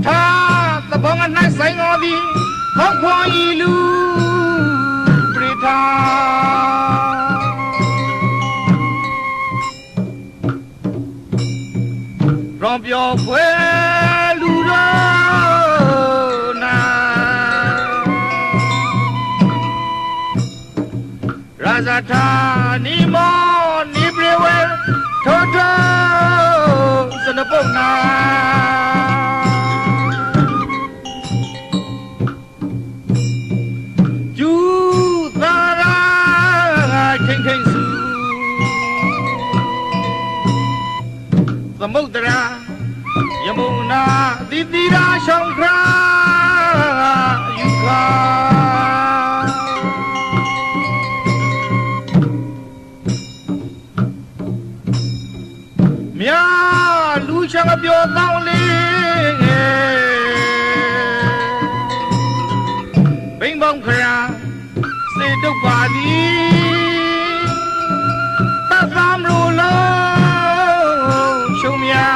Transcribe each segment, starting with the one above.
ท่าตะบองอันนั้นใส่งอดีเขาควงอีลูปริธารอมเปียวเควลูโรนาราชธานิมอนิเปรเวโทโทสนปงนาสมุทรายมุนาดิติราชงครายุคาမြာလူချံပြောတောင်းလေးဘိမ့်ပေါင်းခရာစေတုပ်ပါသည်သတ်သားမလို့လုံးရှုံမြာ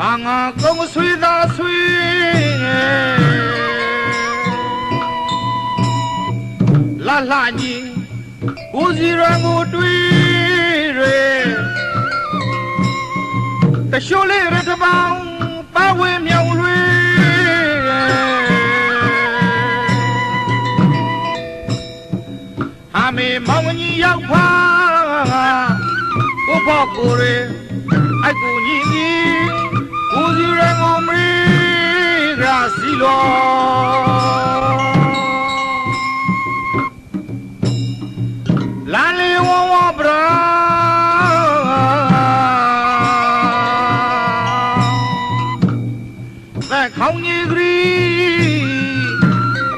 အာငါကုန်းဆွေသာဆွေလာလာကြီးဦးစီရံကိုတွေးရတရှိုးလေးရတပောင်းပါဝဲမြောင်လွေဟာမေမောင်ကြီးရောက်ပါကိုဖို့ကိုရအိုက်ကိုညီကြီးဦးစီရံကိုမရီရာစီလောလာလီဝဝဘရာသက်ခေါင်းကြီးဂရီ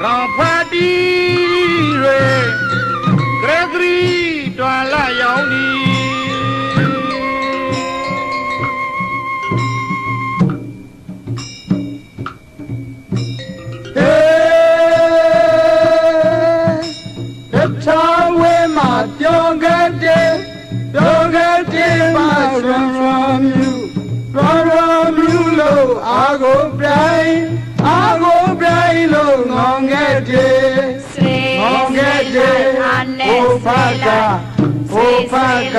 ရောင်ဖတ်တီရေဂရဂရီတွာလာရောင်ဒီပြောခဲ့တယ်မှာရံမြူလို့အာကိုပြိုင်လို့ငေါငဲ့တယ်ဟိုဖက်က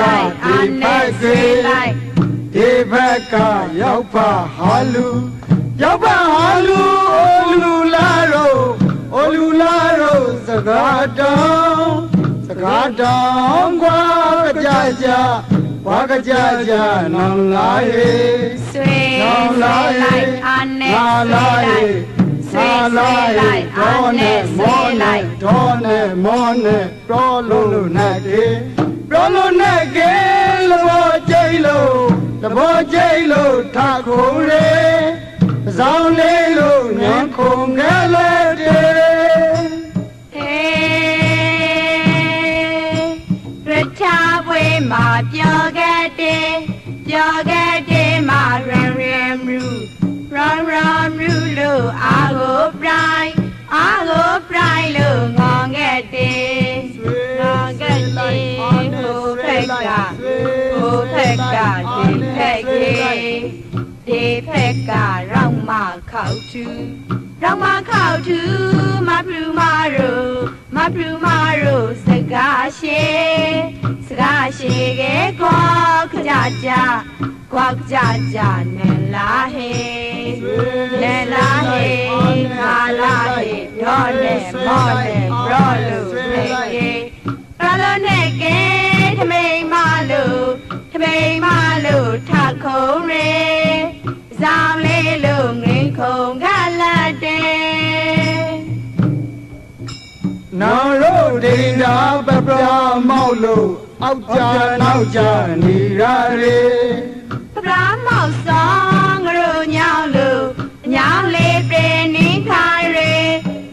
ဒီဖက်ကရောက်ပါဟာလူအိုလူလာရောစကားတောင်းကွာကြကြဝါကြကြနောင်လာရဲ့ဆွေလိုက်အာနဲ့ဆွေလိုက်အာနဲ့မောလိုက်ဒေါ်နဲ့မောနဲ့ပြောလို့နဲ့ကေလဘောကျိလို့ထခုံးရေဇောင်းလေးလို့ညံခုံငဲလေတဲ့မှာပြောခဲ့တယ်မှာရံမြူလို့အာကိုပြိုင်လို့ငေါငဲ့တယ်ဟိုဖက်ကဒီဖက်ကရောင်မခောက်သူမပလူမာရိုစကားရှိခဲ့ကွာကြကြနဲ့လာဟေငါလာဟေဒေါ်နဲ့မောနဲ့ပြောလို့နဲ့ကေထမိန်မလို့ထခုံးရေဇောင်းလေးလို့ငင်းခုံကလာတဲ့နောင်ရိုး တိန်သာပပရာမောက်လို့အောက်ကြနောက်ကြနေရလေ ပပရာမောက်ဆောင်ငရိုညောင်းလို့ညောင်းလေးပြင်းနေခိုင်ရ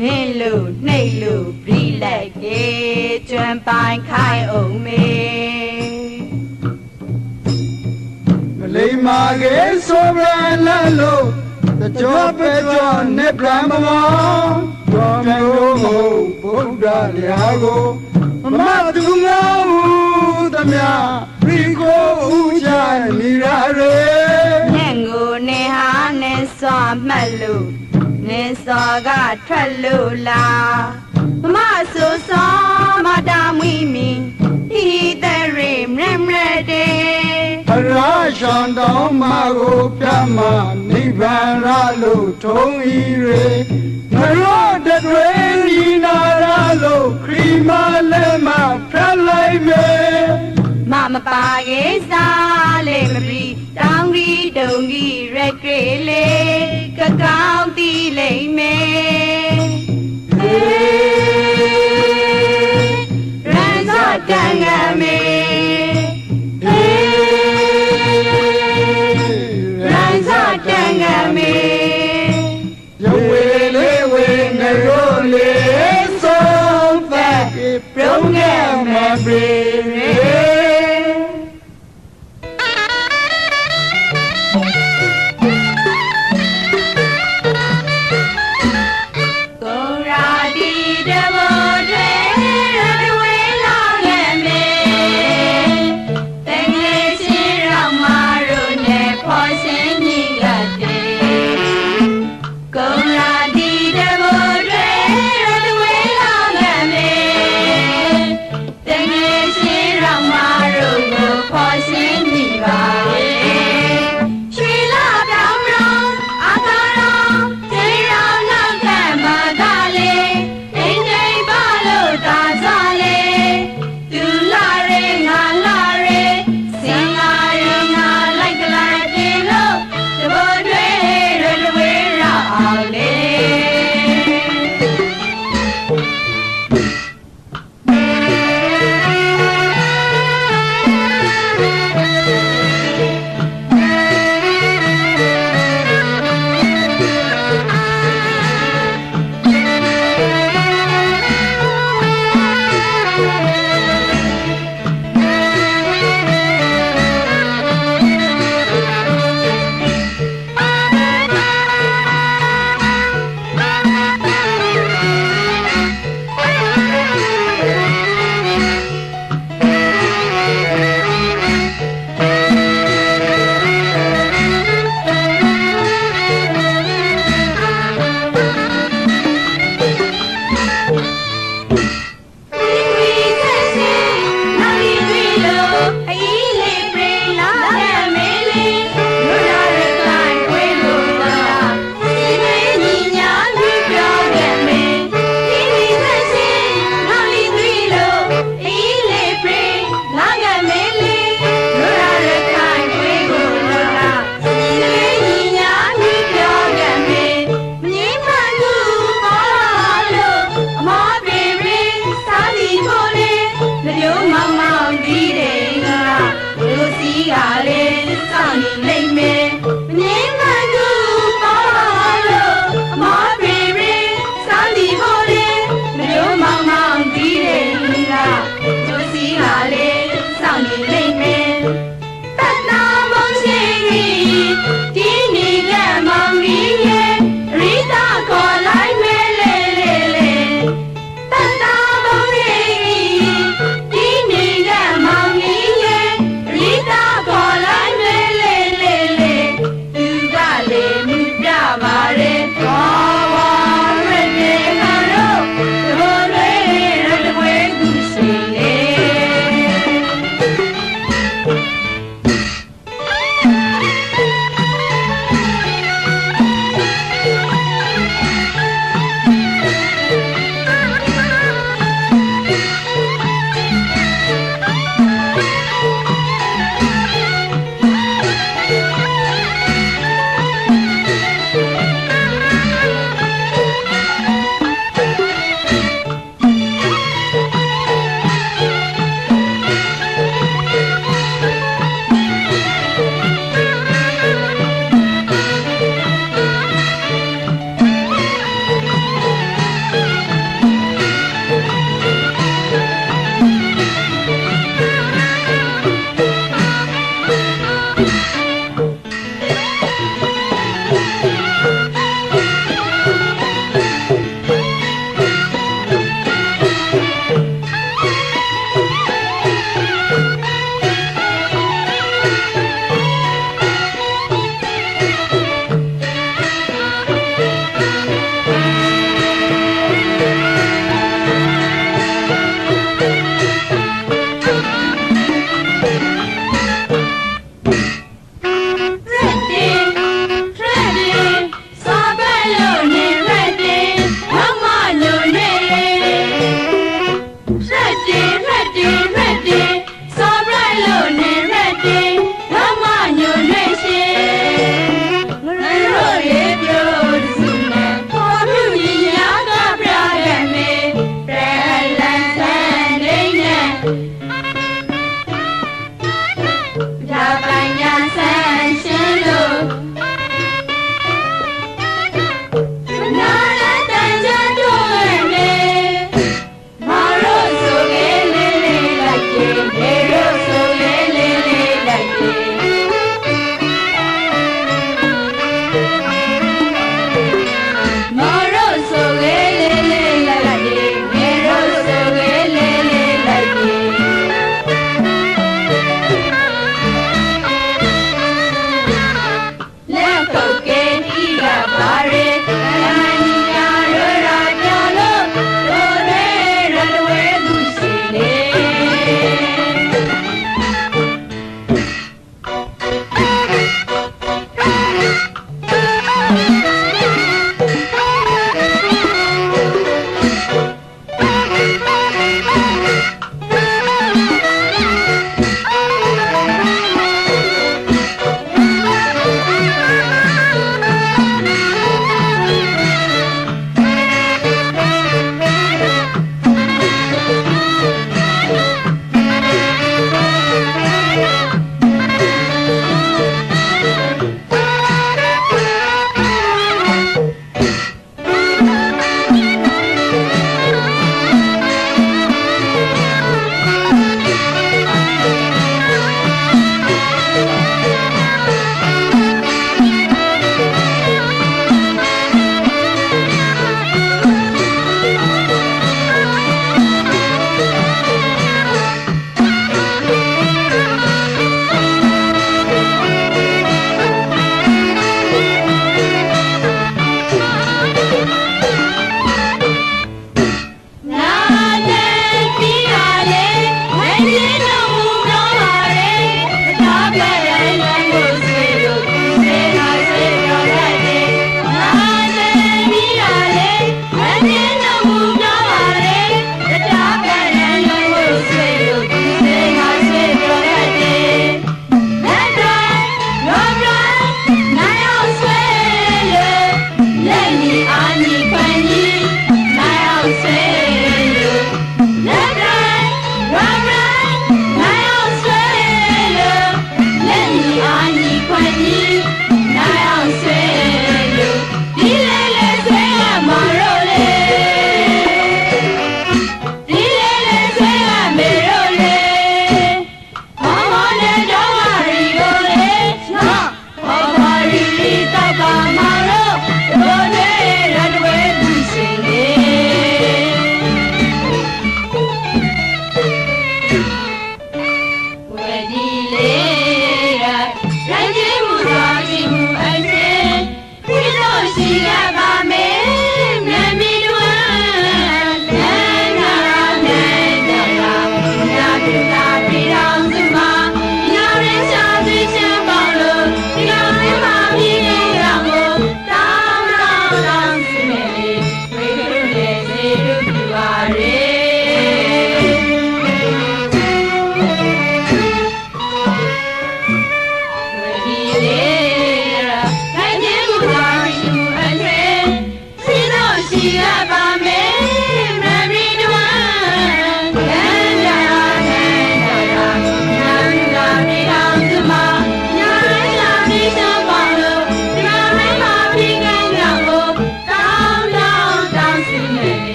နင်းလို့နှိပ်လို့ပြီးလိုက်တယ်ကျွမ်းပိုင်ခိုင်အောင်မေ မလိမ္မာကေဆိုရလလို့တကြောပဲကြောနေဗြဟ္မမောတော်မျိုးကိုဗုဒ္ဓလျာကိုမမသူငါဟုသမျှရီကိုဥချနေရရေ နဲ့ငိုနေဟာနဲ့စွာမှတ်လို့နေစောကထွက်လို့လားမမဆူစောမတာမွီမီဒီတဲ့ရေမရမရတဲ့ အရာရှောင်းတောင်းမကိုပြမနိဗ္ဗာန်ရလို့ထုံးဤရေမရောတတွေဤနာရလို့ခရီးမလည်းမဖျက်လိုက်မေ မမပါကေစားလေမပြီးတောင်းကြီးတုံကြီးရက်ကြွေလေကကောင်းတီးလိမ့်မေရန်စောတန်ငါမေရန်စောတန်ငါမေ ယဝေလေးဝေငရိုးလေးဆုံးသက်ပြုံးငယ်မပြေရေ ကိုရာဒီတဘောတွေရတဝဲလာခဲ့မေတငယ်ချင်းရောက်မတို့နဲ့ဖော်စင်းကြီးကတဲ့ကိုရာဒီတဘောတွေရတဝဲလာခဲ့မေတငယ်ချင်းရောက်မ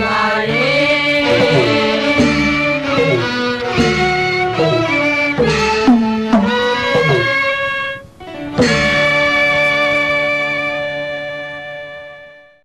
Hare